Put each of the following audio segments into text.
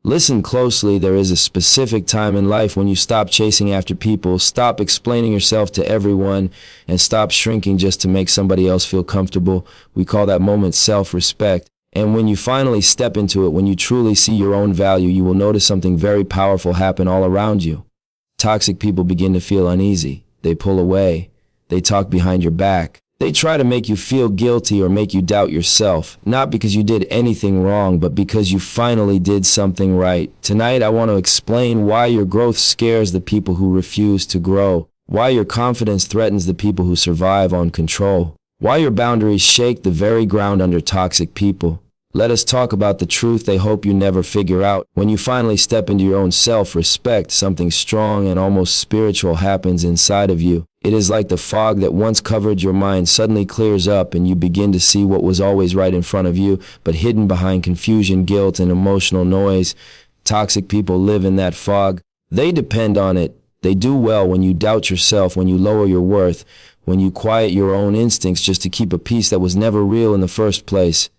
Listen closely. There is a specific time in life when you stop chasing after people, stop explaining yourself to everyone, and stop shrinking just to make somebody else feel comfortable. We call that moment self-respect. And when you finally step into it, when you truly see your own value, you will notice something very powerful happen all around you. Toxic people begin to feel uneasy. They pull away. They talk behind your back. They try to make you feel guilty or make you doubt yourself, not because you did anything wrong, but because you finally did something right. Tonight, I want to explain why your growth scares the people who refuse to grow, why your confidence threatens the people who survive on control, why your boundaries shake the very ground under toxic people. Let us talk about the truth they hope you never figure out. When you finally step into your own self-respect, something strong and almost spiritual happens inside of you. It is like the fog that once covered your mind suddenly clears up and you begin to see what was always right in front of you, but hidden behind confusion, guilt, and emotional noise. Toxic people live in that fog. They depend on it. They do well when you doubt yourself, when you lower your worth, when you quiet your own instincts just to keep a peace that was never real in the first place.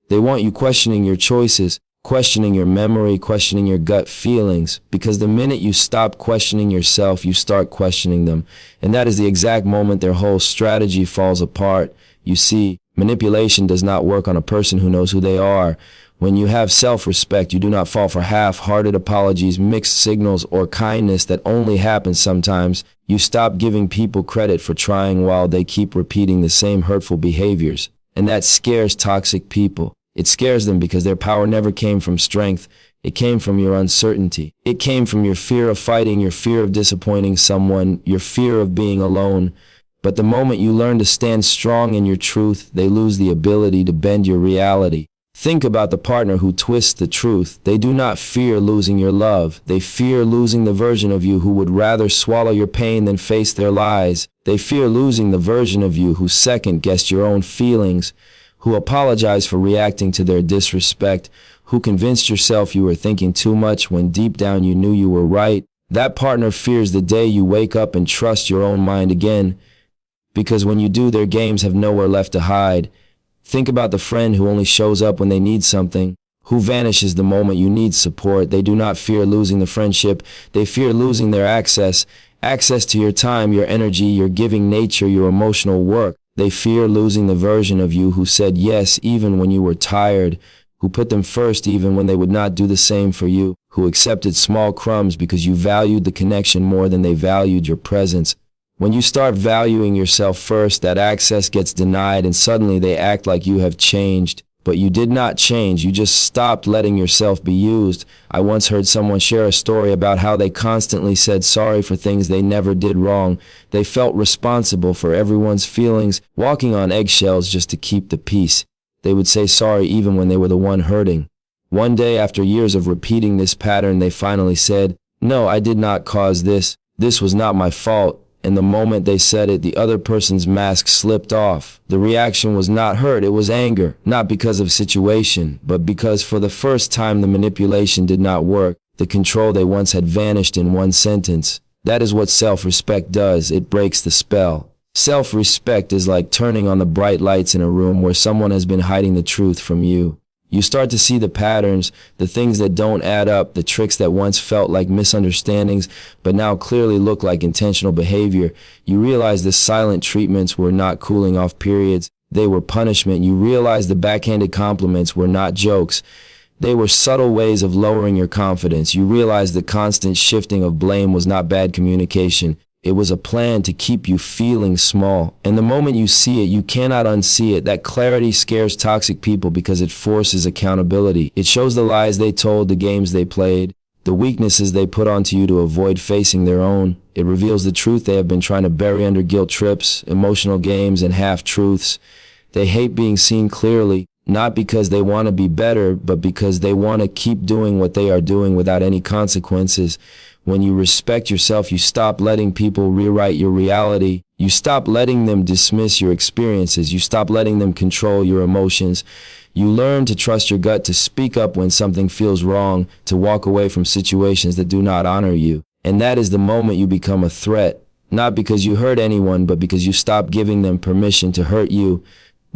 They want you questioning your choices, questioning your memory, questioning your gut feelings, because the minute you stop questioning yourself, you start questioning them. And that is the exact moment their whole strategy falls apart. You see, manipulation does not work on a person who knows who they are. When you have self-respect, you do not fall for half-hearted apologies, mixed signals, or kindness that only happens sometimes. You stop giving people credit for trying while they keep repeating the same hurtful behaviors. And that scares toxic people. It scares them because their power never came from strength. It came from your uncertainty. It came from your fear of fighting, your fear of disappointing someone, your fear of being alone. But the moment you learn to stand strong in your truth, they lose the ability to bend your reality. Think about the partner who twists the truth. They do not fear losing your love. They fear losing the version of you who would rather swallow your pain than face their lies. They fear losing the version of you who second-guessed your own feelings, who apologized for reacting to their disrespect, who convinced yourself you were thinking too much when deep down you knew you were right. That partner fears the day you wake up and trust your own mind again, because when you do, their games have nowhere left to hide. Think about the friend who only shows up when they need something, who vanishes the moment you need support. They do not fear losing the friendship. They fear losing their access to your time, your energy, your giving nature, your emotional work. They fear losing the version of you who said yes even when you were tired, who put them first even when they would not do the same for you, who accepted small crumbs because you valued the connection more than they valued your presence. When you start valuing yourself first, that access gets denied and suddenly they act like you have changed. But you did not change, you just stopped letting yourself be used. I once heard someone share a story about how they constantly said sorry for things they never did wrong. They felt responsible for everyone's feelings, walking on eggshells just to keep the peace. They would say sorry even when they were the one hurting. One day, after years of repeating this pattern, they finally said, "No, I did not cause this. This was not my fault." And the moment they said it, the other person's mask slipped off. The reaction was not hurt, it was anger. Not because of situation, but because for the first time the manipulation did not work. The control they once had vanished in one sentence. That is what self-respect does. It breaks the spell. Self-respect is like turning on the bright lights in a room where someone has been hiding the truth from you. You start to see the patterns, the things that don't add up, the tricks that once felt like misunderstandings, but now clearly look like intentional behavior. You realize the silent treatments were not cooling off periods. They were punishment. You realize the backhanded compliments were not jokes. They were subtle ways of lowering your confidence. You realize the constant shifting of blame was not bad communication. It was a plan to keep you feeling small. And the moment you see it, you cannot unsee it. That clarity scares toxic people because it forces accountability. It shows the lies they told, the games they played, the weaknesses they put onto you to avoid facing their own. It reveals the truth they have been trying to bury under guilt trips, emotional games, and half-truths. They hate being seen clearly, not because they want to be better, but because they want to keep doing what they are doing without any consequences. When you respect yourself, you stop letting people rewrite your reality. You stop letting them dismiss your experiences. You stop letting them control your emotions. You learn to trust your gut, to speak up when something feels wrong, to walk away from situations that do not honor you. And that is the moment you become a threat, not because you hurt anyone, but because you stop giving them permission to hurt you.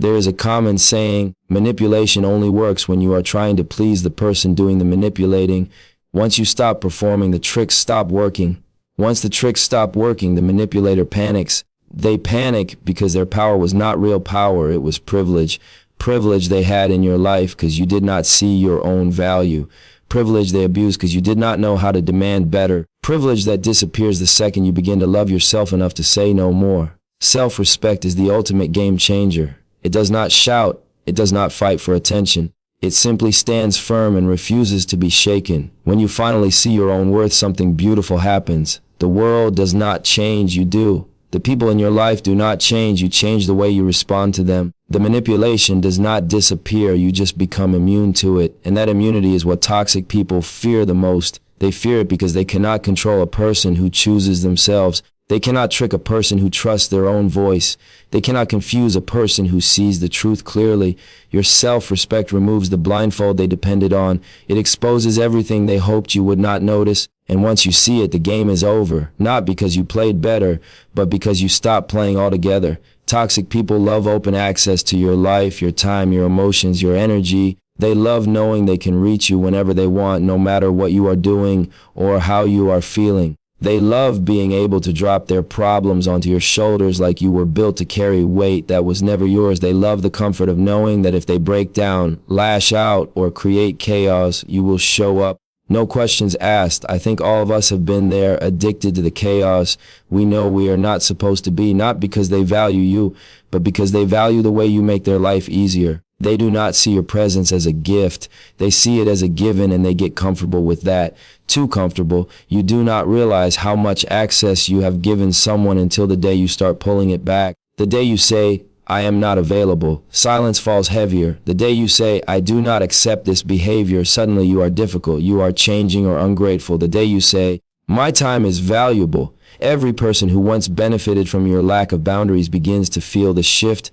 There is a common saying, manipulation only works when you are trying to please the person doing the manipulating. Once you stop performing, the tricks stop working. Once the tricks stop working, the manipulator panics. They panic because their power was not real power, it was privilege. Privilege they had in your life because you did not see your own value. Privilege they abused because you did not know how to demand better. Privilege that disappears the second you begin to love yourself enough to say no more. Self-respect is the ultimate game changer. It does not shout. It does not fight for attention. It simply stands firm and refuses to be shaken. When you finally see your own worth, something beautiful happens. The world does not change, you do. The people in your life do not change, you change the way you respond to them. The manipulation does not disappear, you just become immune to it. And that immunity is what toxic people fear the most. They fear it because they cannot control a person who chooses themselves. They cannot trick a person who trusts their own voice. They cannot confuse a person who sees the truth clearly. Your self-respect removes the blindfold they depended on. It exposes everything they hoped you would not notice. And once you see it, the game is over. Not because you played better, but because you stopped playing altogether. Toxic people love open access to your life, your time, your emotions, your energy. They love knowing they can reach you whenever they want, no matter what you are doing or how you are feeling. They love being able to drop their problems onto your shoulders like you were built to carry weight that was never yours. They love the comfort of knowing that if they break down, lash out, or create chaos, you will show up. No questions asked. I think all of us have been there, addicted to the chaos we know we are not supposed to be, not because they value you, but because they value the way you make their life easier. They do not see your presence as a gift. They see it as a given, and they get comfortable with that. Too comfortable. You do not realize how much access you have given someone until the day you start pulling it back. The day you say, I am not available, silence falls heavier. The day you say, I do not accept this behavior, suddenly you are difficult, you are changing or ungrateful. The day you say, my time is valuable, every person who once benefited from your lack of boundaries begins to feel the shift.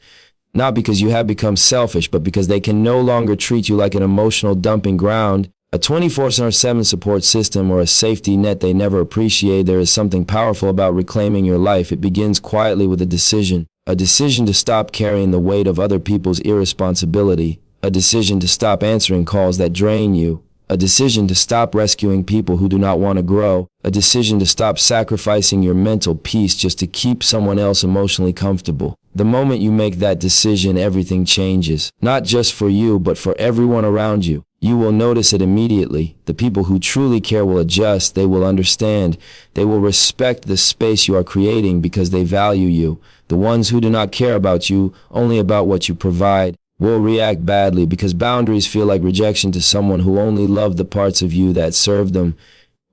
Not because you have become selfish, but because they can no longer treat you like an emotional dumping ground, a 24/7 support system, or a safety net they never appreciate. There is something powerful about reclaiming your life. It begins quietly with a decision to stop carrying the weight of other people's irresponsibility, a decision to stop answering calls that drain you, a decision to stop rescuing people who do not want to grow, a decision to stop sacrificing your mental peace just to keep someone else emotionally comfortable. The moment you make that decision, everything changes. Not just for you, but for everyone around you. You will notice it immediately. The people who truly care will adjust. They will understand. They will respect the space you are creating because they value you. The ones who do not care about you, only about what you provide, will react badly because boundaries feel like rejection to someone who only loved the parts of you that served them.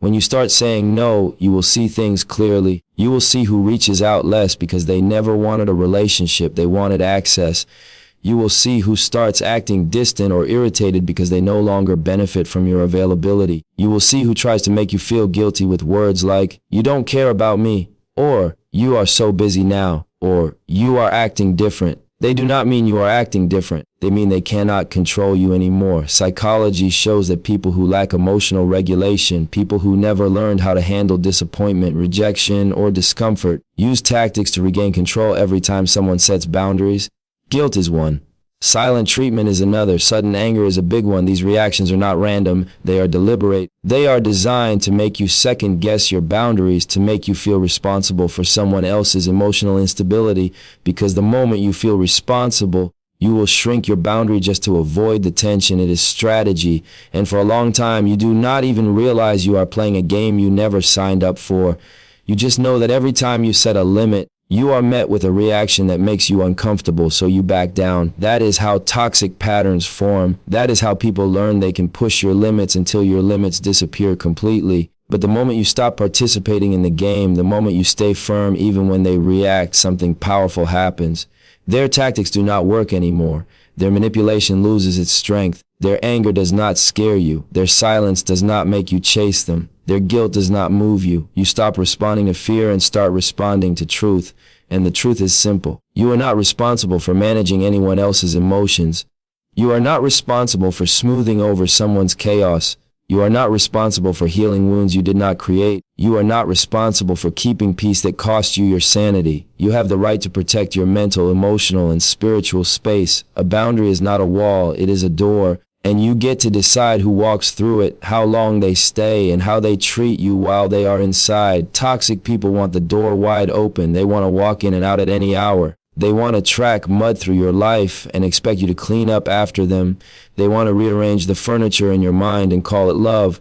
When you start saying no, you will see things clearly. You will see who reaches out less because they never wanted a relationship, they wanted access. You will see who starts acting distant or irritated because they no longer benefit from your availability. You will see who tries to make you feel guilty with words like, you don't care about me, or you are so busy now, or you are acting different. They do not mean you are acting different. They mean they cannot control you anymore. Psychology shows that people who lack emotional regulation, people who never learned how to handle disappointment, rejection, or discomfort, use tactics to regain control every time someone sets boundaries. Guilt is one. Silent treatment is another. Sudden anger is a big one. These reactions are not random. They are deliberate. They are designed to make you second guess your boundaries, to make you feel responsible for someone else's emotional instability, because the moment you feel responsible, you will shrink your boundary just to avoid the tension. It is strategy. And for a long time, you do not even realize you are playing a game you never signed up for. You just know that every time you set a limit, you are met with a reaction that makes you uncomfortable, so you back down. That is how toxic patterns form. That is how people learn they can push your limits until your limits disappear completely. But the moment you stop participating in the game, the moment you stay firm even when they react, something powerful happens. Their tactics do not work anymore. Their manipulation loses its strength. Their anger does not scare you. Their silence does not make you chase them. Their guilt does not move you. You stop responding to fear and start responding to truth. And the truth is simple. You are not responsible for managing anyone else's emotions. You are not responsible for smoothing over someone's chaos. You are not responsible for healing wounds you did not create. You are not responsible for keeping peace that cost you your sanity. You have the right to protect your mental, emotional, and spiritual space. A boundary is not a wall, it is a door, and you get to decide who walks through it, how long they stay, and how they treat you while they are inside. Toxic people want the door wide open. They want to walk in and out at any hour. They want to track mud through your life and expect you to clean up after them. They want to rearrange the furniture in your mind and call it love.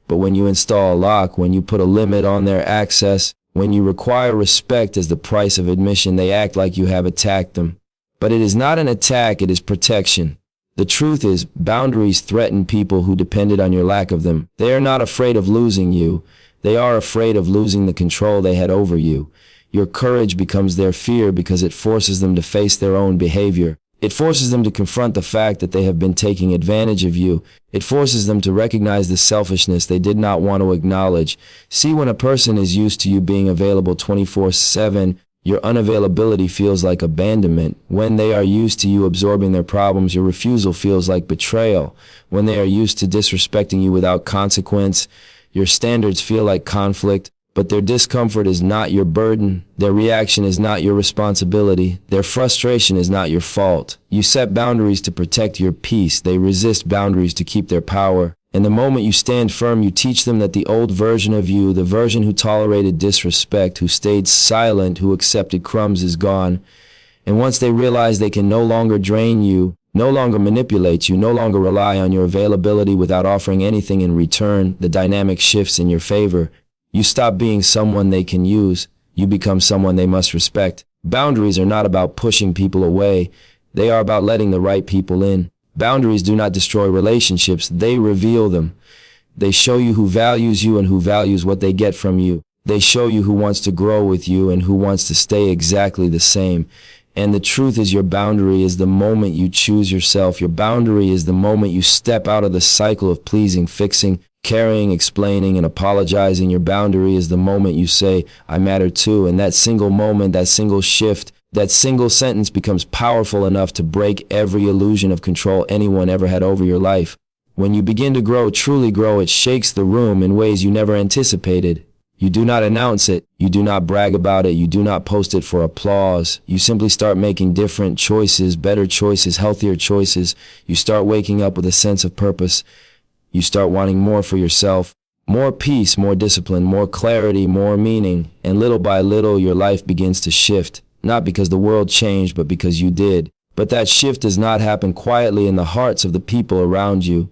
But when you install a lock, when you put a limit on their access, when you require respect as the price of admission, they act like you have attacked them. But it is not an attack, it is protection. The truth is, boundaries threaten people who depended on your lack of them. They are not afraid of losing you. They are afraid of losing the control they had over you. Your courage becomes their fear because it forces them to face their own behavior. It forces them to confront the fact that they have been taking advantage of you. It forces them to recognize the selfishness they did not want to acknowledge. See, when a person is used to you being available 24/7, your unavailability feels like abandonment. When they are used to you absorbing their problems, your refusal feels like betrayal. When they are used to disrespecting you without consequence, your standards feel like conflict. But their discomfort is not your burden. Their reaction is not your responsibility. Their frustration is not your fault. You set boundaries to protect your peace. They resist boundaries to keep their power. And the moment you stand firm, you teach them that the old version of you, the version who tolerated disrespect, who stayed silent, who accepted crumbs, is gone. And once they realize they can no longer drain you, no longer manipulate you, no longer rely on your availability without offering anything in return, the dynamic shifts in your favor. You stop being someone they can use. You become someone they must respect. Boundaries are not about pushing people away. They are about letting the right people in. Boundaries do not destroy relationships. They reveal them. They show you who values you and who values what they get from you. They show you who wants to grow with you and who wants to stay exactly the same. And the truth is, your boundary is the moment you choose yourself. Your boundary is the moment you step out of the cycle of pleasing, fixing, carrying, explaining, and apologizing. Your boundary is the moment you say, I matter too. And that single moment, that single shift, that single sentence becomes powerful enough to break every illusion of control anyone ever had over your life. When you begin to grow, truly grow, it shakes the room in ways you never anticipated. You do not announce it. You do not brag about it. You do not post it for applause. You simply start making different choices, better choices, healthier choices. You start waking up with a sense of purpose. You start wanting more for yourself, more peace, more discipline, more clarity, more meaning, and little by little your life begins to shift, not because the world changed, but because you did. But that shift does not happen quietly in the hearts of the people around you,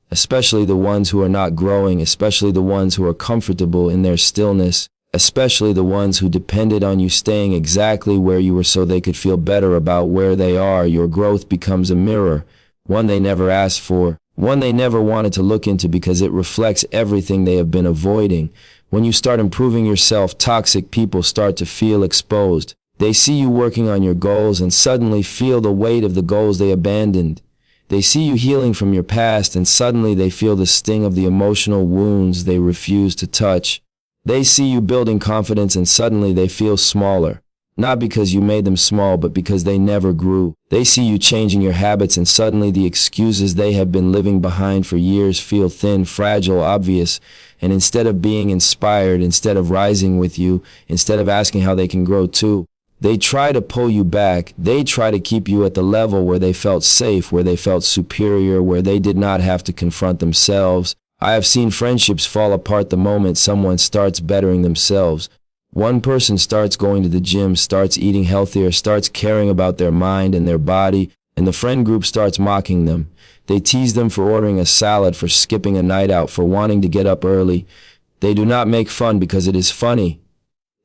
especially the ones who are not growing, especially the ones who are comfortable in their stillness, especially the ones who depended on you staying exactly where you were so they could feel better about where they are. Your growth becomes a mirror, one they never asked for, one they never wanted to look into because it reflects everything they have been avoiding. When you start improving yourself, toxic people start to feel exposed. They see you working on your goals and suddenly feel the weight of the goals they abandoned. They see you healing from your past and suddenly they feel the sting of the emotional wounds they refuse to touch. They see you building confidence and suddenly they feel smaller. Not because you made them small, but because they never grew. They see you changing your habits and suddenly the excuses they have been living behind for years feel thin, fragile, obvious. And instead of being inspired, instead of rising with you, instead of asking how they can grow too, they try to pull you back. They try to keep you at the level where they felt safe, where they felt superior, where they did not have to confront themselves. I have seen friendships fall apart the moment someone starts bettering themselves. One person starts going to the gym, starts eating healthier, starts caring about their mind and their body, and the friend group starts mocking them. They tease them for ordering a salad, for skipping a night out, for wanting to get up early. They do not make fun because it is funny.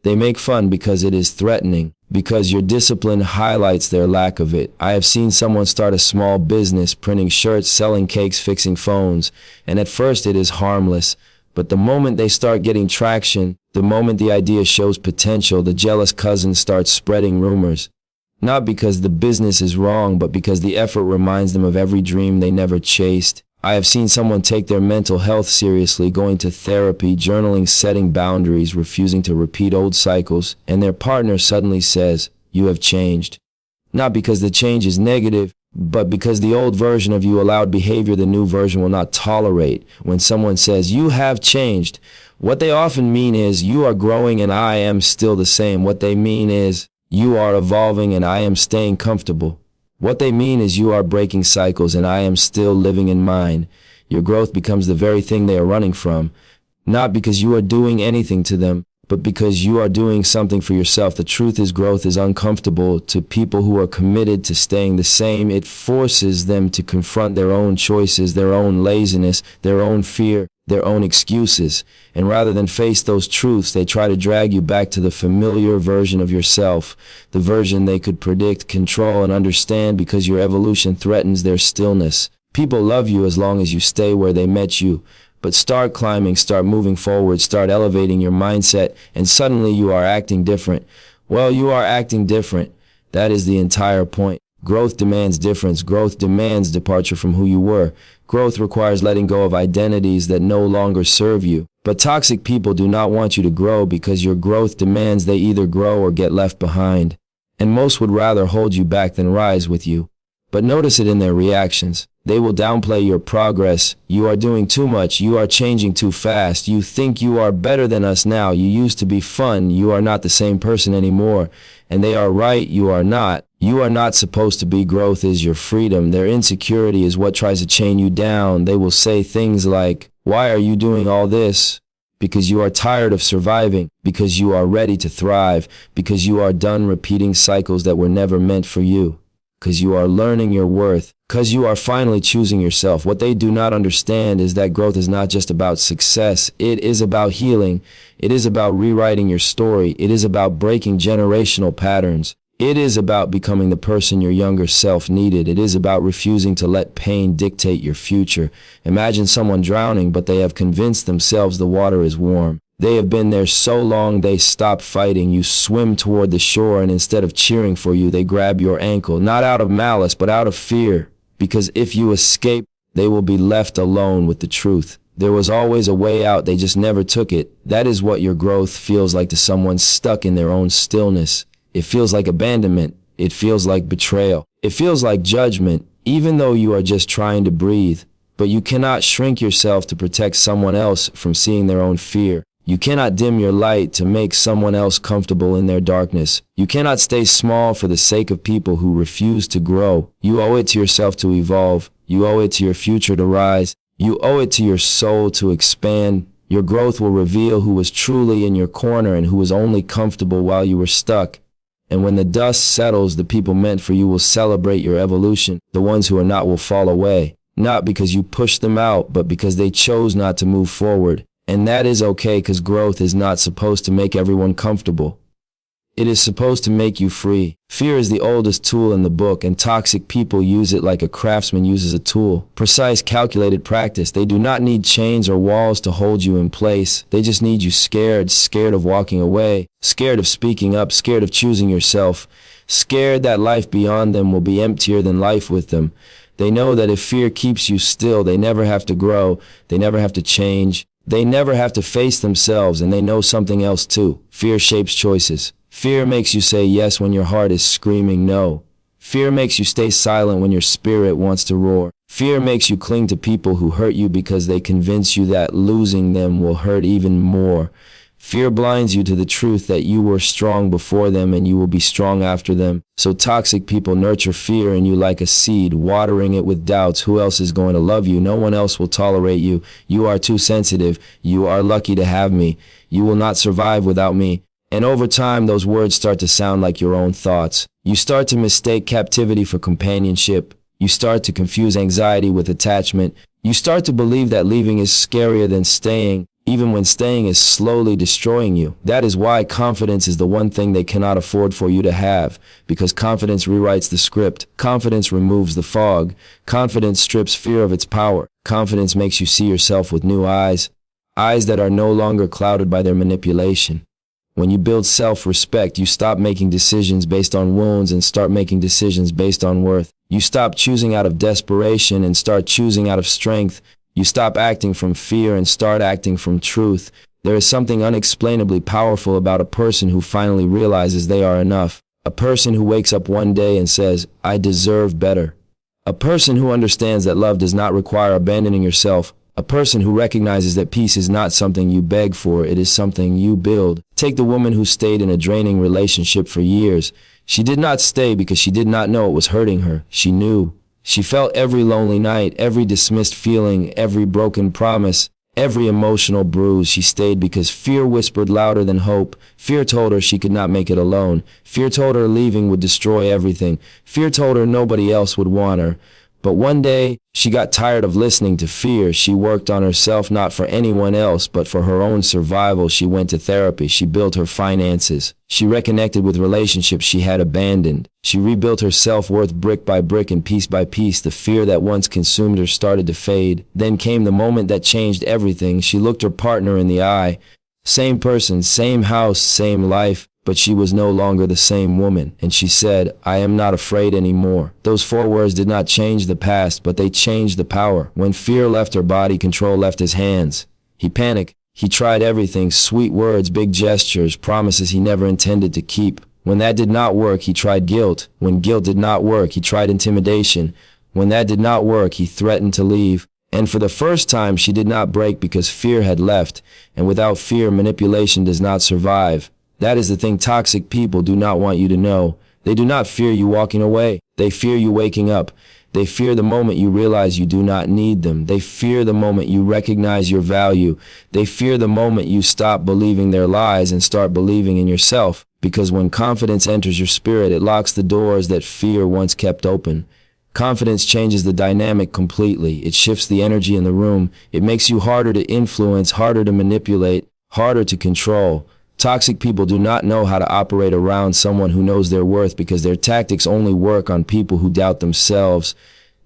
They make fun because it is threatening, because your discipline highlights their lack of it. I have seen someone start a small business, printing shirts, selling cakes, fixing phones, and at first it is harmless. But the moment they start getting traction, the moment the idea shows potential, the jealous cousin starts spreading rumors. Not because the business is wrong, but because the effort reminds them of every dream they never chased. I have seen someone take their mental health seriously, going to therapy, journaling, setting boundaries, refusing to repeat old cycles, and their partner suddenly says, "You have changed." Not because the change is negative, but because the old version of you allowed behavior the new version will not tolerate. When someone says, "You have changed," what they often mean is, "You are growing and I am still the same." What they mean is, "You are evolving and I am staying comfortable." What they mean is, "You are breaking cycles and I am still living in mine." Your growth becomes the very thing they are running from, not because you are doing anything to them, but because you are doing something for yourself. The truth is, growth is uncomfortable to people who are committed to staying the same. It forces them to confront their own choices, their own laziness, their own fear, their own excuses. And rather than face those truths, they try to drag you back to the familiar version of yourself, the version they could predict, control, and understand, because your evolution threatens their stillness. People love you as long as you stay where they met you. But start climbing, start moving forward, start elevating your mindset, and suddenly you are acting different. Well, you are acting different. That is the entire point. Growth demands difference. Growth demands departure from who you were. Growth requires letting go of identities that no longer serve you. But toxic people do not want you to grow, because your growth demands they either grow or get left behind. And most would rather hold you back than rise with you. But notice it in their reactions. They will downplay your progress. "You are doing too much. You are changing too fast. You think you are better than us now. You used to be fun. You are not the same person anymore." And they are right, you are not. You are not supposed to be. Growth is your freedom. Their insecurity is what tries to chain you down. They will say things like, "Why are you doing all this?" Because you are tired of surviving, because you are ready to thrive, because you are done repeating cycles that were never meant for you, because you are learning your worth, because you are finally choosing yourself. What they do not understand is that growth is not just about success. It is about healing. It is about rewriting your story. It is about breaking generational patterns. It is about becoming the person your younger self needed. It is about refusing to let pain dictate your future. Imagine someone drowning, but they have convinced themselves the water is warm. They have been there so long they stop fighting. You swim toward the shore, and instead of cheering for you, they grab your ankle, not out of malice, but out of fear. Because if you escape, they will be left alone with the truth. There was always a way out, they just never took it. That is what your growth feels like to someone stuck in their own stillness. It feels like abandonment. It feels like betrayal. It feels like judgment, even though you are just trying to breathe. But you cannot shrink yourself to protect someone else from seeing their own fear. You cannot dim your light to make someone else comfortable in their darkness. You cannot stay small for the sake of people who refuse to grow. You owe it to yourself to evolve. You owe it to your future to rise. You owe it to your soul to expand. Your growth will reveal who was truly in your corner and who was only comfortable while you were stuck. And when the dust settles, the people meant for you will celebrate your evolution. The ones who are not will fall away. Not because you pushed them out, but because they chose not to move forward. And that is okay, because growth is not supposed to make everyone comfortable. It is supposed to make you free. Fear is the oldest tool in the book, and toxic people use it like a craftsman uses a tool. Precise, calculated practice. They do not need chains or walls to hold you in place. They just need you scared of walking away, scared of speaking up, scared of choosing yourself, scared that life beyond them will be emptier than life with them. They know that if fear keeps you still, they never have to grow, they never have to change. They never have to face themselves, and they know something else too. Fear shapes choices. Fear makes you say yes when your heart is screaming no. Fear makes you stay silent when your spirit wants to roar. Fear makes you cling to people who hurt you because they convince you that losing them will hurt even more. Fear blinds you to the truth that you were strong before them and you will be strong after them. So toxic people nurture fear in you like a seed, watering it with doubts. Who else is going to love you? No one else will tolerate you. You are too sensitive. You are lucky to have me. You will not survive without me. And over time, those words start to sound like your own thoughts. You start to mistake captivity for companionship. You start to confuse anxiety with attachment. You start to believe that leaving is scarier than staying, even when staying is slowly destroying you. That is why confidence is the one thing they cannot afford for you to have, because confidence rewrites the script. Confidence removes the fog. Confidence strips fear of its power. Confidence makes you see yourself with new eyes, eyes that are no longer clouded by their manipulation. When you build self-respect, you stop making decisions based on wounds and start making decisions based on worth. You stop choosing out of desperation and start choosing out of strength. You stop acting from fear and start acting from truth. There is something unexplainably powerful about a person who finally realizes they are enough. A person who wakes up one day and says, "I deserve better." A person who understands that love does not require abandoning yourself. A person who recognizes that peace is not something you beg for, it is something you build. Take the woman who stayed in a draining relationship for years. She did not stay because she did not know it was hurting her. She knew. She felt every lonely night, every dismissed feeling, every broken promise, every emotional bruise. She stayed because fear whispered louder than hope. Fear told her she could not make it alone. Fear told her leaving would destroy everything. Fear told her nobody else would want her. But one day, she got tired of listening to fear. She worked on herself, not for anyone else, but for her own survival. She went to therapy. She built her finances. She reconnected with relationships she had abandoned. She rebuilt her self-worth brick by brick, and piece by piece, the fear that once consumed her started to fade. Then came the moment that changed everything. She looked her partner in the eye. Same person, same house, same life. But she was no longer the same woman, and she said, "I am not afraid anymore." Those 4 words did not change the past, but they changed the power. When fear left her body, control left his hands. He panicked. He tried everything: sweet words, big gestures, promises he never intended to keep. When that did not work, he tried guilt. When guilt did not work, he tried intimidation. When that did not work, he threatened to leave. And for the first time, she did not break because fear had left, and without fear, manipulation does not survive. That is the thing toxic people do not want you to know. They do not fear you walking away. They fear you waking up. They fear the moment you realize you do not need them. They fear the moment you recognize your value. They fear the moment you stop believing their lies and start believing in yourself. Because when confidence enters your spirit, it locks the doors that fear once kept open. Confidence changes the dynamic completely. It shifts the energy in the room. It makes you harder to influence, harder to manipulate, harder to control. Toxic people do not know how to operate around someone who knows their worth because their tactics only work on people who doubt themselves.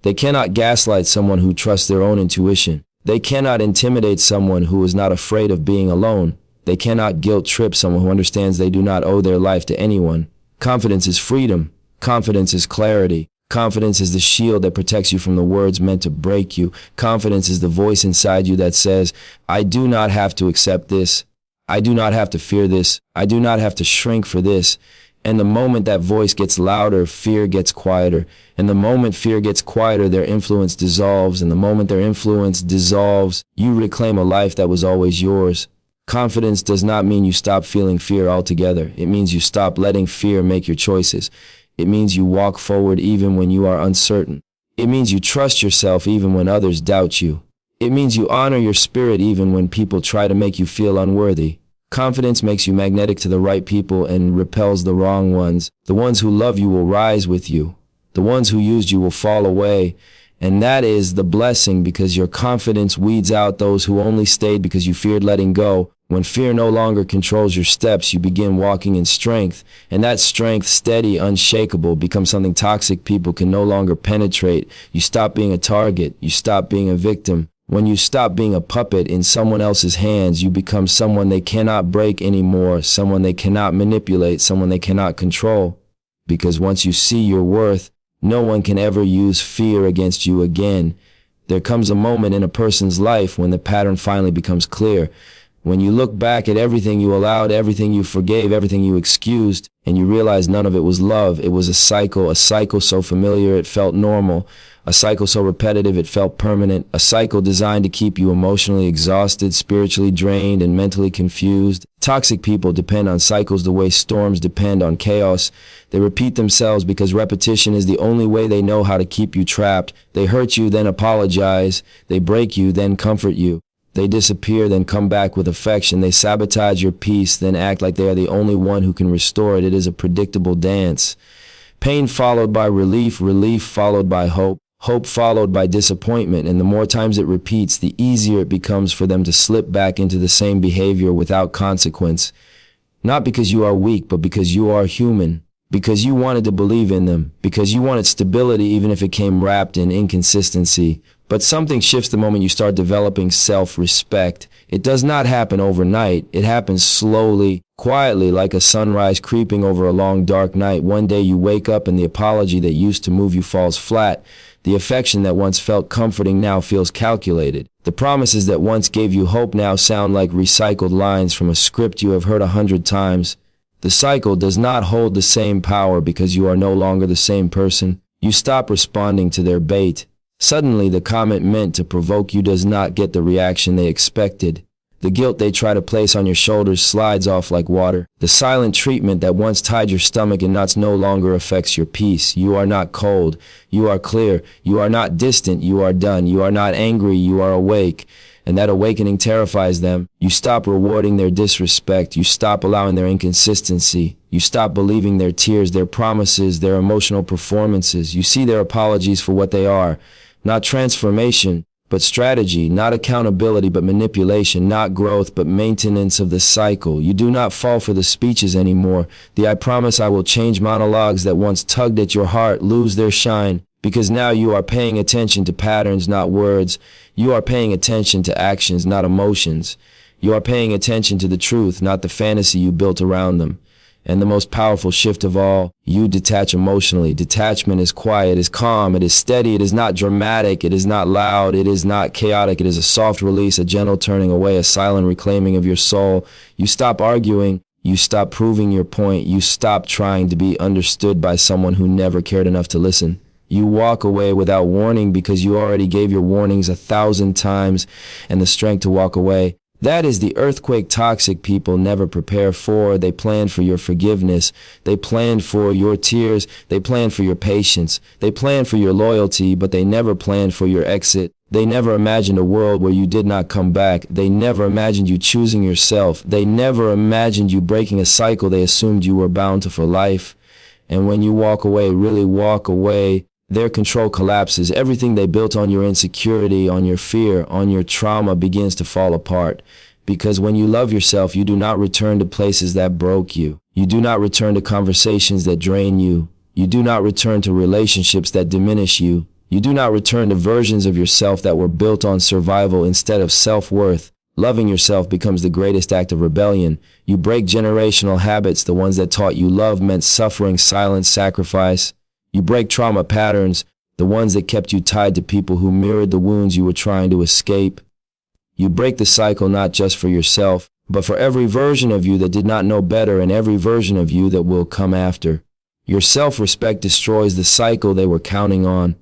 They cannot gaslight someone who trusts their own intuition. They cannot intimidate someone who is not afraid of being alone. They cannot guilt trip someone who understands they do not owe their life to anyone. Confidence is freedom. Confidence is clarity. Confidence is the shield that protects you from the words meant to break you. Confidence is the voice inside you that says, "I do not have to accept this. I do not have to fear this. I do not have to shrink for this." And the moment that voice gets louder, fear gets quieter. And the moment fear gets quieter, their influence dissolves. And the moment their influence dissolves, you reclaim a life that was always yours. Confidence does not mean you stop feeling fear altogether. It means you stop letting fear make your choices. It means you walk forward even when you are uncertain. It means you trust yourself even when others doubt you. It means you honor your spirit even when people try to make you feel unworthy. Confidence makes you magnetic to the right people and repels the wrong ones. The ones who love you will rise with you. The ones who used you will fall away. And that is the blessing, because your confidence weeds out those who only stayed because you feared letting go. When fear no longer controls your steps, you begin walking in strength. And that strength, steady, unshakable, becomes something toxic people can no longer penetrate. You stop being a target. You stop being a victim. When you stop being a puppet in someone else's hands, you become someone they cannot break anymore, someone they cannot manipulate, someone they cannot control. Because once you see your worth, no one can ever use fear against you again. There comes a moment in a person's life when the pattern finally becomes clear. When you look back at everything you allowed, everything you forgave, everything you excused, and you realize none of it was love. It was a cycle so familiar it felt normal, a cycle so repetitive it felt permanent, a cycle designed to keep you emotionally exhausted, spiritually drained, and mentally confused. Toxic people depend on cycles the way storms depend on chaos. They repeat themselves because repetition is the only way they know how to keep you trapped. They hurt you, then apologize. They break you, then comfort you. They disappear, then come back with affection. They sabotage your peace, then act like they are the only one who can restore it. It is a predictable dance. Pain followed by relief, relief followed by hope, hope followed by disappointment. And the more times it repeats, the easier it becomes for them to slip back into the same behavior without consequence. Not because you are weak, but because you are human. Because you wanted to believe in them. Because you wanted stability even if it came wrapped in inconsistency. But something shifts the moment you start developing self-respect. It does not happen overnight. It happens slowly, quietly, like a sunrise creeping over a long dark night. One day you wake up and the apology that used to move you falls flat. The affection that once felt comforting now feels calculated. The promises that once gave you hope now sound like recycled lines from a script you have heard 100 times. The cycle does not hold the same power because you are no longer the same person. You stop responding to their bait. Suddenly, the comment meant to provoke you does not get the reaction they expected. The guilt they try to place on your shoulders slides off like water. The silent treatment that once tied your stomach in knots no longer affects your peace. You are not cold. You are clear. You are not distant. You are done. You are not angry. You are awake. And that awakening terrifies them. You stop rewarding their disrespect. You stop allowing their inconsistency. You stop believing their tears, their promises, their emotional performances. You see their apologies for what they are. Not transformation, but strategy, not accountability, but manipulation, not growth, but maintenance of the cycle. You do not fall for the speeches anymore. The "I promise I will change" monologues that once tugged at your heart lose their shine, because now you are paying attention to patterns, not words. You are paying attention to actions, not emotions. You are paying attention to the truth, not the fantasy you built around them. And the most powerful shift of all, you detach emotionally. Detachment is quiet, it is calm, it is steady, it is not dramatic, it is not loud, it is not chaotic, it is a soft release, a gentle turning away, a silent reclaiming of your soul. You stop arguing, you stop proving your point, you stop trying to be understood by someone who never cared enough to listen. You walk away without warning because you already gave your warnings 1,000 times and the strength to walk away. That is the earthquake toxic people never prepare for. They planned for your forgiveness. They planned for your tears. They planned for your patience. They planned for your loyalty, but they never planned for your exit. They never imagined a world where you did not come back. They never imagined you choosing yourself. They never imagined you breaking a cycle they assumed you were bound to for life. And when you walk away, really walk away, their control collapses. Everything they built on your insecurity, on your fear, on your trauma begins to fall apart. Because when you love yourself, you do not return to places that broke you. You do not return to conversations that drain you. You do not return to relationships that diminish you. You do not return to versions of yourself that were built on survival instead of self-worth. Loving yourself becomes the greatest act of rebellion. You break generational habits, the ones that taught you love meant suffering, silence, sacrifice. You break trauma patterns, the ones that kept you tied to people who mirrored the wounds you were trying to escape. You break the cycle not just for yourself, but for every version of you that did not know better and every version of you that will come after. Your self-respect destroys the cycle they were counting on.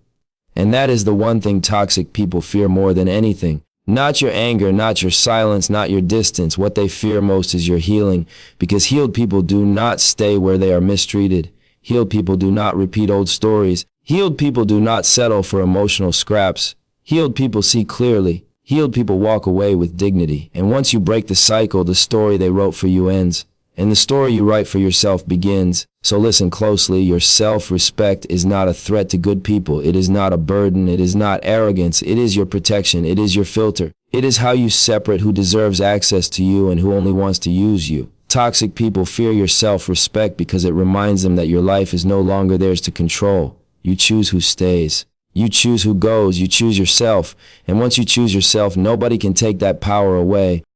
And that is the one thing toxic people fear more than anything. Not your anger, not your silence, not your distance. What they fear most is your healing, because healed people do not stay where they are mistreated. Healed people do not repeat old stories. Healed people do not settle for emotional scraps. Healed people see clearly. Healed people walk away with dignity. And once you break the cycle, the story they wrote for you ends. And the story you write for yourself begins. So listen closely. Your self-respect is not a threat to good people. It is not a burden. It is not arrogance. It is your protection. It is your filter. It is how you separate who deserves access to you and who only wants to use you. Toxic people fear your self-respect because it reminds them that your life is no longer theirs to control. You choose who stays. You choose who goes. You choose yourself. And once you choose yourself, nobody can take that power away.